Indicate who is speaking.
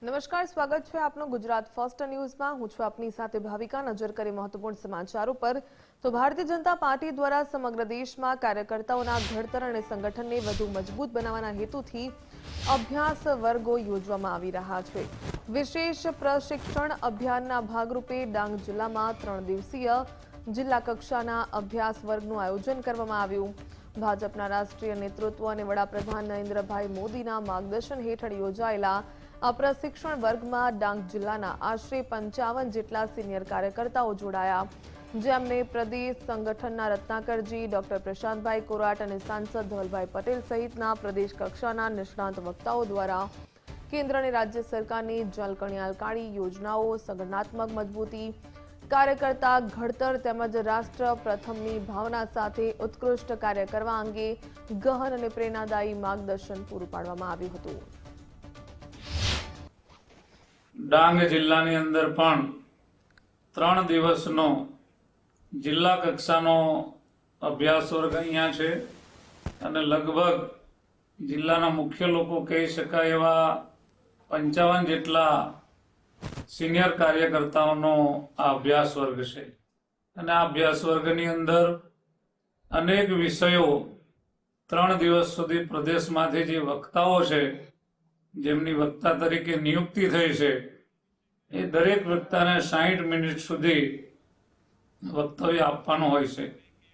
Speaker 1: નમસ્કાર, સ્વાગત છે આપનું ગુજરાત ફર્સ્ટ ન્યૂઝમાં। હું છું આપની સાથે ભાવિકા। નજર કરીએ મહત્વપૂર્ણ સમાચારો પર તો ભારતીય જનતા પાર્ટી દ્વારા સમગ્ર દેશમાં કાર્યકર્તાઓના ઘડતર અને સંગઠનને વધુ મજબૂત બનાવવાના હેતુથી અભ્યાસ વર્ગો યોજવામાં આવી રહ્યા છે। વિશેષ પ્રશિક્ષણ અભિયાનના ભાગરૂપે ડાંગ જિલ્લામાં 3 દિવસીય જિલ્લા કક્ષાના અભ્યાસ વર્ગનું આયોજન કરવામાં આવ્યું। ભાજપના રાષ્ટ્રીય નેતૃત્વ અને વડાપ્રધાન નરેન્દ્રભાઈ મોદીના માર્ગદર્શન હેઠળ યોજાયેલા આ પ્રશિક્ષણ વર્ગમાં ડાંગ જિલ્લાના આશરે 55 જેટલા સિનિયર કાર્યકર્તાઓ જોડાયા, જેમને પ્રદેશ સંગઠનના રત્નાકરજી, ડોક્ટર પ્રશાંતભાઈ કોરાટ અને સાંસદ ધવલભાઈ પટેલ સહિતના પ્રદેશ કક્ષાના નિષ્ણાત વક્તાઓ દ્વારા કેન્દ્ર અને રાજ્ય સરકારની જન કલ્યાણકારી યોજનાઓ, સંગઠનાત્મક મજબૂતી, કાર્યકર્તા ઘડતર તેમજ રાષ્ટ્ર પ્રથમની ભાવના સાથે ઉત્કૃષ્ટ કાર્ય કરવા અંગે ગહન અને પ્રેરણાદાયી માર્ગદર્શન પૂરું પાડવામાં આવ્યું હતું।
Speaker 2: ડાંગ જિલ્લાની અંદર પણ 3 દિવસનો જિલ્લા કક્ષાનો અભ્યાસ વર્ગ અહીંયા છે અને લગભગ જિલ્લાના મુખ્ય લોકો કહી શકાય એવા 55 જેટલા સિનિયર કાર્યકર્તાઓનો આ અભ્યાસ વર્ગ છે અને આ અભ્યાસ વર્ગની અંદર અનેક વિષયો 3 દિવસ સુધી પ્રદેશમાંથી જે વક્તાઓ છે, જેમની વક્તા તરીકે નિયુક્તિ થઈ છે, એ દરેક વક્તાને 60 મિનિટ સુધી વક્તવ્ય આપવાનું હોય છે।